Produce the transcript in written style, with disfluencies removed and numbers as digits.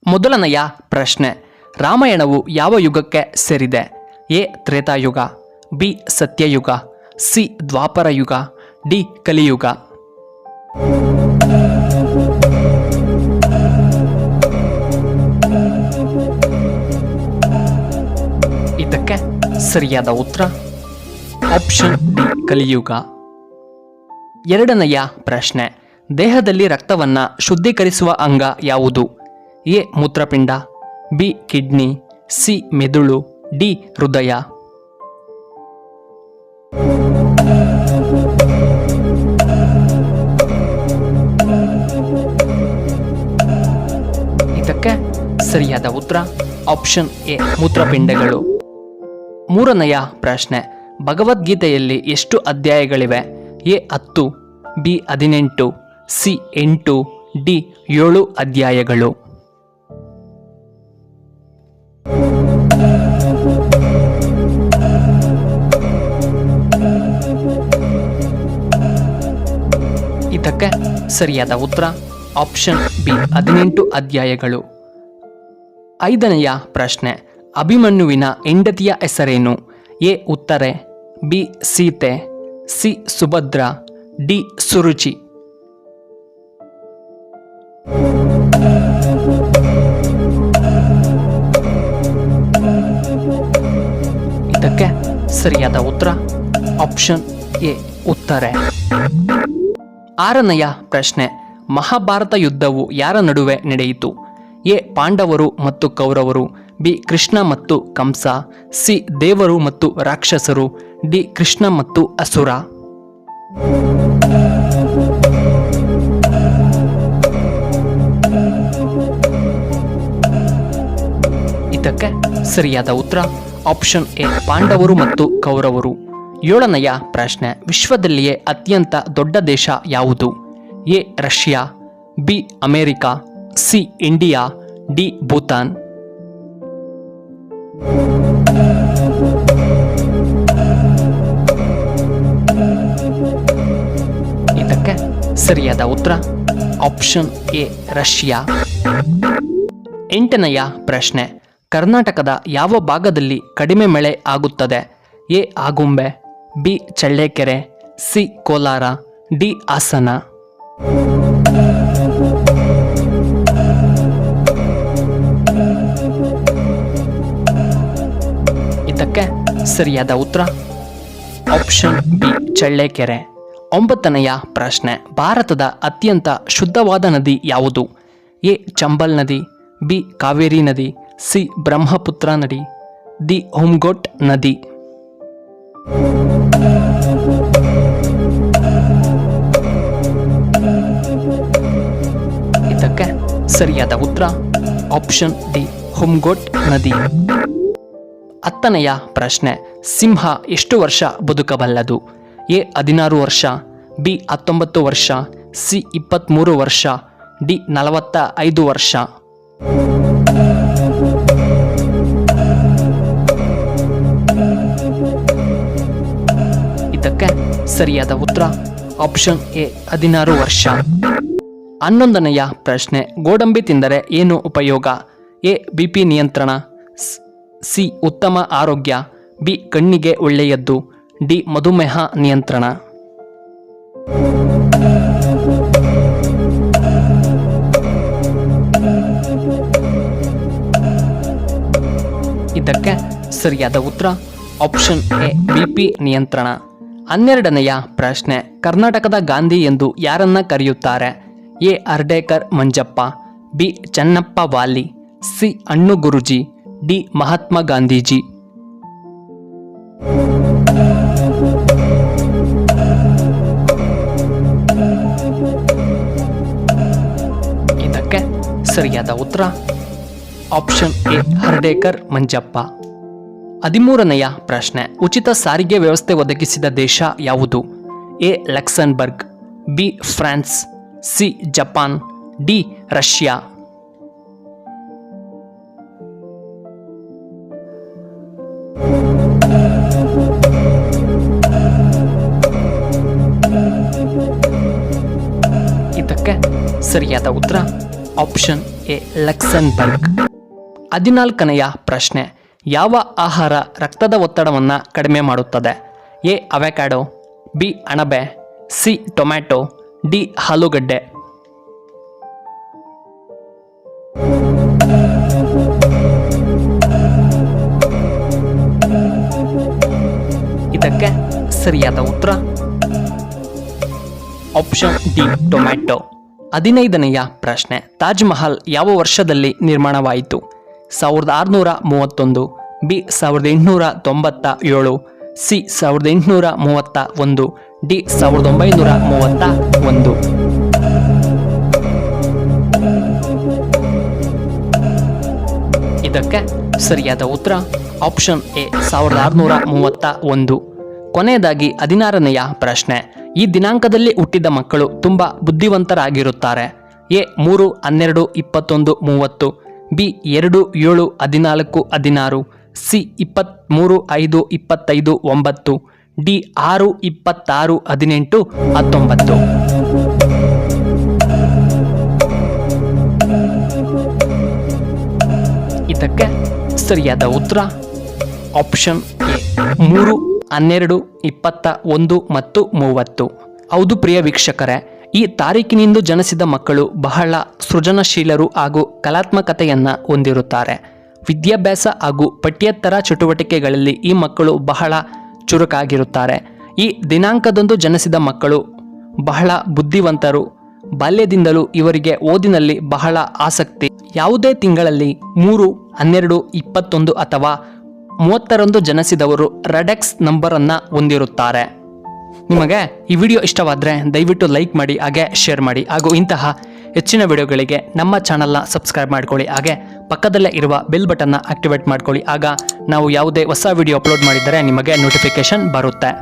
ಮೊದಲನೆಯ ಪ್ರಶ್ನೆ, ರಾಮಾಯಣವು ಯಾವ ಯುಗಕ್ಕೆ ಸೇರಿದೆ? ಎ ತ್ರೇತಾಯುಗ, ಬಿ ಸತ್ಯಯುಗ, ಸಿ ದ್ವಾಪರ ಯುಗ, ಡಿ ಕಲಿಯುಗ. ಇದಕ್ಕೆ ಸರಿಯಾದ ಉತ್ತರ ಆಪ್ಷನ್ ಡಿ ಕಲಿಯುಗ. ಎರಡನೆಯ ಪ್ರಶ್ನೆ, ದೇಹದಲ್ಲಿ ರಕ್ತವನ್ನು ಶುದ್ಧೀಕರಿಸುವ ಅಂಗ ಯಾವುದು? ಎ ಮೂತ್ರಪಿಂಡ, ಬಿ ಕಿಡ್ನಿ, ಸಿ ಮೆದುಳು, ಡಿ ಹೃದಯ. ಇದಕ್ಕೆ ಸರಿಯಾದ ಉತ್ತರ ಆಪ್ಷನ್ ಎ ಮೂತ್ರಪಿಂಡಗಳು. ಮೂರನೆಯ ಪ್ರಶ್ನೆ, ಭಗವದ್ಗೀತೆಯಲ್ಲಿ ಎಷ್ಟು ಅಧ್ಯಾಯಗಳಿವೆ? ಎ 10, ಬಿ 18, ಸಿ 8, ಡಿ 7 ಅಧ್ಯಾಯಗಳು. ಇದಕ್ಕೆ ಸರಿಯಾದ ಉತ್ತರ ಆಪ್ಷನ್ ಬಿ 18 ಅಧ್ಯಾಯಗಳು. ಐದನೆಯ ಪ್ರಶ್ನೆ, ಅಭಿಮನ್ಯುವಿನ ಹೆಂಡತಿಯ ಹೆಸರೇನು? A Uttara, B Sita, C Subhadra, D Suruchi. ಇದಕ್ಕೆ ಸರಿಯಾದ ಉತ್ತರ ಆಪ್ಷನ್ ಎ ಉತ್ತರೆ. ಆರನೆಯ ಪ್ರಶ್ನೆ, ಮಹಾಭಾರತ ಯುದ್ಧವು ಯಾರ ನಡುವೆ ನಡೆಯಿತು? ಎ ಪಾಂಡವರು ಮತ್ತು ಕೌರವರು, ಬಿ ಕೃಷ್ಣ ಮತ್ತು ಕಂಸ, ಸಿ ದೇವರು ಮತ್ತು ರಾಕ್ಷಸರು, ಡಿ ಕೃಷ್ಣ ಮತ್ತು ಅಸುರ. ಇದಕ್ಕೆ ಸರಿಯಾದ ಉತ್ತರ ಆಪ್ಷನ್ ಎ ಪಾಂಡವರು ಮತ್ತು ಕೌರವರು. ಏಳನೆಯ ಪ್ರಶ್ನೆ, ವಿಶ್ವದಲ್ಲಿಯೇ ಅತ್ಯಂತ ದೊಡ್ಡ ದೇಶ ಯಾವುದು? A Russia, B America, C India, D Bhutan. ಇದಕ್ಕೆ ಸರಿಯಾದ ಉತ್ತರ ಆಪ್ಷನ್ ಎ ರಷ್ಯಾ. ಎಂಟನೆಯ ಪ್ರಶ್ನೆ, ಕರ್ನಾಟಕದ ಯಾವ ಭಾಗದಲ್ಲಿ ಕಡಿಮೆ ಮಳೆ ಆಗುತ್ತದೆ? A Agumbe, B Challakere, C Kolar, D Hassan. ಇದಕ್ಕೆ ಸರಿಯಾದ ಉತ್ತರ ಆಪ್ಷನ್ ಬಿ ಚಳ್ಳಕೆರೆ. ಒಂಬತ್ತನೆಯ ಪ್ರಶ್ನೆ, ಭಾರತದ ಅತ್ಯಂತ ಶುದ್ಧವಾದ ನದಿ ಯಾವುದು? ಎ ಚಂಬಲ್ ನದಿ, ಬಿ ಕಾವೇರಿ ನದಿ, ಸಿ ಬ್ರಹ್ಮಪುತ್ರ ನದಿ, ಡಿ ಹೊಮ್ಗೊಟ್ ನದಿ. ಇದಕ್ಕೆ ಸರಿಯಾದ ಉತ್ತರ ಆಪ್ಷನ್ ಡಿ ಹೊಮ್ಗೊಟ್ ನದಿ. ಹತ್ತನೆಯ ಪ್ರಶ್ನೆ, ಸಿಂಹ ಎಷ್ಟು ವರ್ಷ ಬದುಕಬಲ್ಲದು? ಎ 16 ವರ್ಷ, ಬಿ 19 ವರ್ಷ, ಸಿ 23 ವರ್ಷ, ಡಿ 45 ವರ್ಷ. ಇದಕ್ಕೆ ಸರಿಯಾದ ಉತ್ತರ ಆಪ್ಷನ್ ಎ 16 ವರ್ಷ. 11ನೆಯ ಪ್ರಶ್ನೆ, ಗೋಡಂಬಿ ತಿಂದರೆ ಏನು ಉಪಯೋಗ? ಎ ಬಿಪಿ ನಿಯಂತ್ರಣ, ಸಿ ಉತ್ತಮ ಆರೋಗ್ಯ, ಬಿ ಕಣ್ಣಿಗೆ ಒಳ್ಳೆಯದ್ದು, ಡಿ ಮಧುಮೇಹ ನಿಯಂತ್ರಣ. ಇದಕ್ಕೆ ಸರಿಯಾದ ಉತ್ತರ ಆಪ್ಷನ್ ಎ ಬಿಪಿ ನಿಯಂತ್ರಣ. 12ನೆಯ ಪ್ರಶ್ನೆ, ಕರ್ನಾಟಕದ ಗಾಂಧಿ ಎಂದು ಯಾರನ್ನ ಕರೆಯುತ್ತಾರೆ? A Ardekar Manjappa, B Channappa Wali, C Annu Guruji, D Mahatma Gandhiji. ಇದಕ್ಕೆ ಸರಿಯಾದ ಉತ್ತರ ಆಪ್ಷನ್ ಎ ಹರ್ಡೇಕರ್ ಮಂಜಪ್ಪ. 13ನೆಯ ಪ್ರಶ್ನೆ, ಉಚಿತ ಸಾರಿಗೆ ವ್ಯವಸ್ಥೆ ಒದಗಿಸಿದ ದೇಶ ಯಾವುದು? A Luxembourg, B France, C Japan, D Russia. ಇದಕ್ಕೆ ಸರಿಯಾದ ಉತ್ತರ ಆಪ್ಷನ್ ಎ ಲಕ್ಸೆಂಬರ್ಗ್. 14ನೆಯ ಪ್ರಶ್ನೆ, ಯಾವ ಆಹಾರ ರಕ್ತದ ಒತ್ತಡವನ್ನು ಕಡಿಮೆ ಮಾಡುತ್ತದೆ? ಎ ಅವಕ್ಯಾಡೋ, ಬಿ ಅಣಬೆ, ಸಿ ಟೊಮ್ಯಾಟೊ, ಡಿ ಆಲೂಗಡ್ಡೆ. ಇದಕ್ಕೆ ಸರಿಯಾದ ಉತ್ತರ ಆಪ್ಷನ್ ಡಿ ಟೊಮ್ಯಾಟೊ. 15ನೆಯ ಪ್ರಶ್ನೆ, ತಾಜ್ ಮಹಲ್ ಯಾವ ವರ್ಷದಲ್ಲಿ ನಿರ್ಮಾಣವಾಯಿತು? 1631, ಬಿ 1897, ಸಿ 1831, ಡಿ 1931. ಇದಕ್ಕೆ ಸರಿಯಾದ ಉತ್ತರ ಆಪ್ಷನ್ ಎ 1631. ಕೊನೆಯದಾಗಿ 16ನೆಯ ಪ್ರಶ್ನೆ, ಈ ದಿನಾಂಕದಲ್ಲಿ ಹುಟ್ಟಿದ ಮಕ್ಕಳು ತುಂಬ ಬುದ್ಧಿವಂತರಾಗಿರುತ್ತಾರೆ. A 3, 12, 21, 30, B 2, 7, 14, 16, C 23, 5, 25, 9, D 6, 26, 18, 19. ಇದಕ್ಕೆ ಸರಿಯಾದ ಉತ್ತರ ಆಪ್ಷನ್ ಎ 3, 12, 21 ಮತ್ತು 30. ಹೌದು ಪ್ರಿಯ ವೀಕ್ಷಕರೇ, ಈ ತಾರೀಕಿನಿಂದ ಜನಿಸಿದ ಮಕ್ಕಳು ಬಹಳ ಸೃಜನಶೀಲರು ಹಾಗೂ ಕಲಾತ್ಮಕತೆಯನ್ನು ಹೊಂದಿರುತ್ತಾರೆ. ವಿದ್ಯಾಭ್ಯಾಸ ಹಾಗೂ ಪಠ್ಯೇತರ ಚಟುವಟಿಕೆಗಳಲ್ಲಿ ಈ ಮಕ್ಕಳು ಬಹಳ ಚುರುಕಾಗಿರುತ್ತಾರೆ. ಈ ದಿನಾಂಕದಂದು ಜನಿಸಿದ ಮಕ್ಕಳು ಬಹಳ ಬುದ್ಧಿವಂತರು. ಬಾಲ್ಯದಿಂದಲೂ ಇವರಿಗೆ ಓದಿನಲ್ಲಿ ಬಹಳ ಆಸಕ್ತಿ. ಯಾವುದೇ ತಿಂಗಳಲ್ಲಿ 3, 12, 21 ಅಥವಾ 30ರಂದು ಜನಿಸಿದವರು ರೆಡೆಕ್ಸ್ ನಂಬರನ್ನು ಹೊಂದಿರುತ್ತಾರೆ. ನಿಮಗೆ ಈ ವಿಡಿಯೋ ಇಷ್ಟವಾದರೆ ದಯವಿಟ್ಟು ಲೈಕ್ ಮಾಡಿ, ಹಾಗೆ ಶೇರ್ ಮಾಡಿ, ಹಾಗೂ ಇಂತಹ ಹೆಚ್ಚಿನ ವಿಡಿಯೋಗಳಿಗೆ ನಮ್ಮ ಚಾನಲ್ನ ಸಬ್ಸ್ಕ್ರೈಬ್ ಮಾಡ್ಕೊಳ್ಳಿ. ಹಾಗೆ ಪಕ್ಕದಲ್ಲೇ ಇರುವ ಬೆಲ್ ಬಟನ್ನ ಆಕ್ಟಿವೇಟ್ ಮಾಡ್ಕೊಳ್ಳಿ. ಆಗ ನಾವು ಯಾವುದೇ ಹೊಸ ವಿಡಿಯೋ ಅಪ್ಲೋಡ್ ಮಾಡಿದರೆ ನಿಮಗೆ ನೋಟಿಫಿಕೇಶನ್ ಬರುತ್ತೆ.